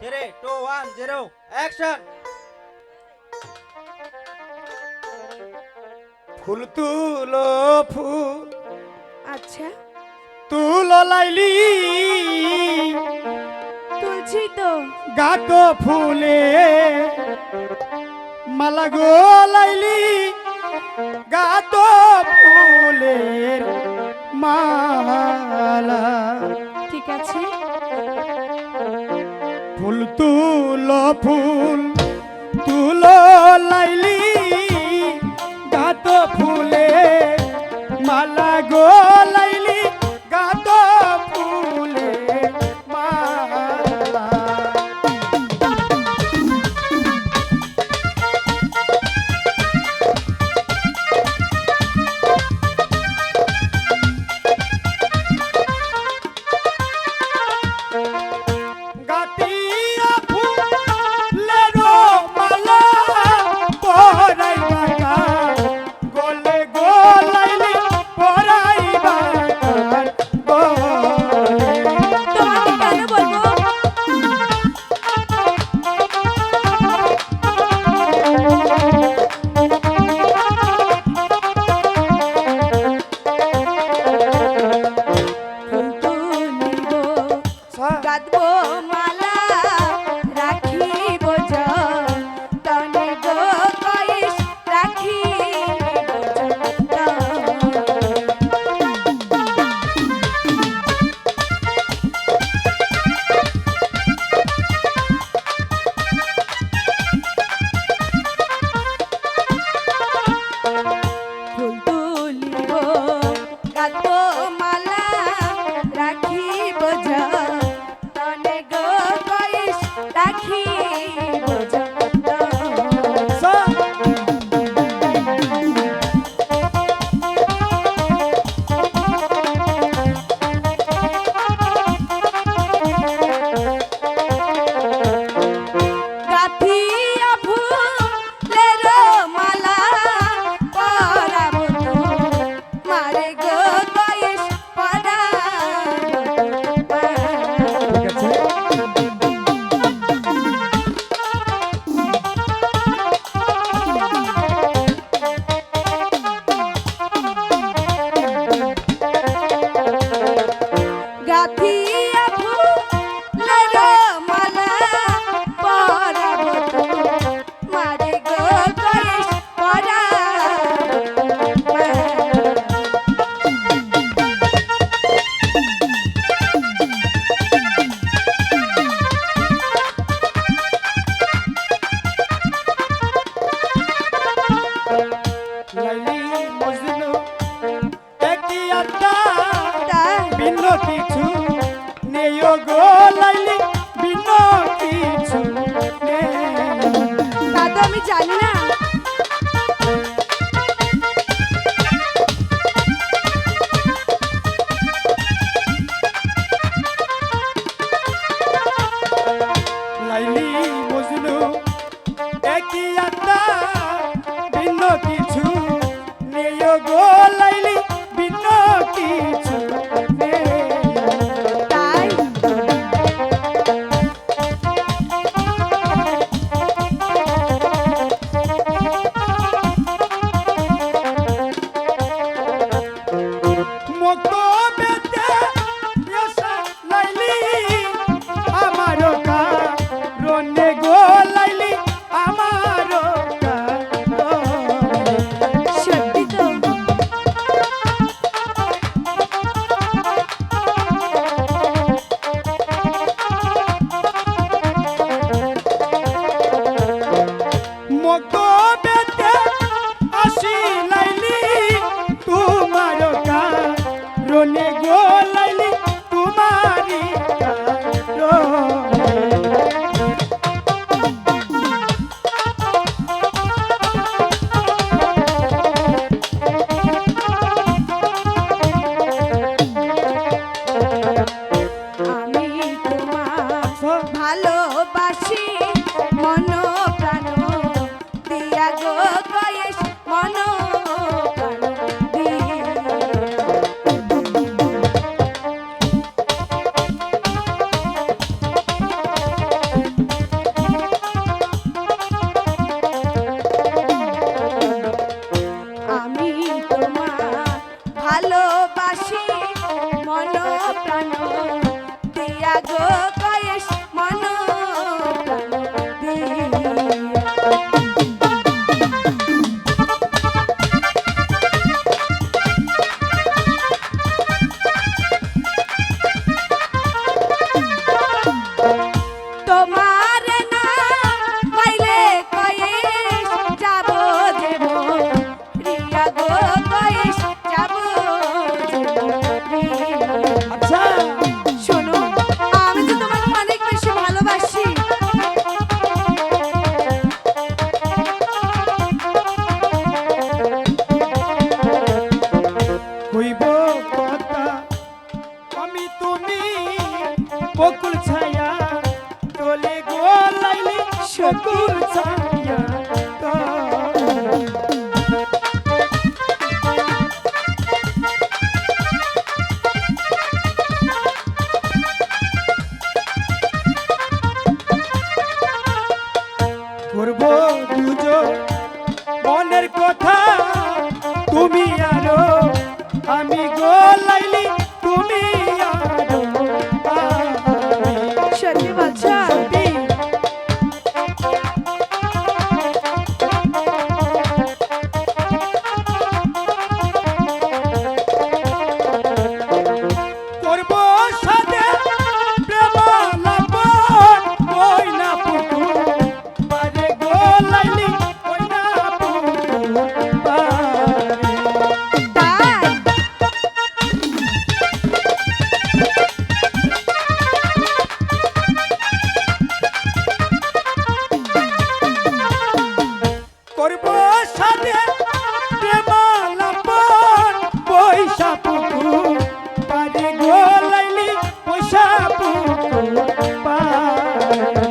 3, 2, 1, 0, action. ফুল তুলো ফুল আচ্ছা, তুলো লাইলি তুলছি তো। গাত ফুলে মালা গো লাইলি গাত ফুলের মালা। ঠিক আছে। ফুল তুলো ফুল তুলো লাইলি গাত ফুলে মালা গো লাইলি গাত ফুলে মালা। গাতিয়া ফুলেরো মালা পরাইবা কার গলে গলাইলি পরাইবা কার গলে। তোমাকে কেন বলবো? ফুল তুলিব, গাঁথবো মালা, রাখিব যতনে গো কইস, রাখিব যতনে। ফুল তুলিব, গাঁথবো মালা, রাখিব যতনে গো কইস, রাখিব যতনে। গাঁথিয়া ফুলের মালা পরাবো তোমারে গো কইস, পরাবো তোমারে। গাঁথিয়া ফুলের মালা পরাবো তোমারে গো কইস, পরাবো তোমারে। লাইলি মজনু একই আত্মা তাই ভিন্ন কিছু নেই গো লাইলি ভিন্ন কিছু নেই। তা তো আমি জানি না। লাইলি মজনু একই আত্মা ভিন্ন কিছু নেই গো লাইলি ভিন্ন কিছু নেই। তাই মত বেতে এসা লাইলি আমার রনে গো লাইলি আমার সত্যি তো। মত বেতে আসি লাইলি তোমার রনে গো লাইলি তোমারি রনে। আমি তোমার ভালোবাসি মন প্রাণ দিয়া গো কয়েস, মন প্রাণ দিয়া। তোমার না পাইলে কয়েস যাব দেব রিয়া গো কয়েস যাব আচ্ছা শোনো আমি তো তোমাকে অনেক বেশি ভালোবাসি হইব কথা আমি তুমি বকুল ছায়া তোলে গোলাইলি সকুল ছায়া করব দুজন মনের কথা তুমি আরো আমি গোলাইলি তুমি আরো আমি। সত্যি বলছো সত্যি করব সাথে প্রেম লাগন ওই না পুতুল বারে গোলাইলি ওই না পুতুল বারে তাই করব সাথে প্রেম লাগন পয়সা পুতুল বারে গোলাইলি পয়সা পুতুল বারে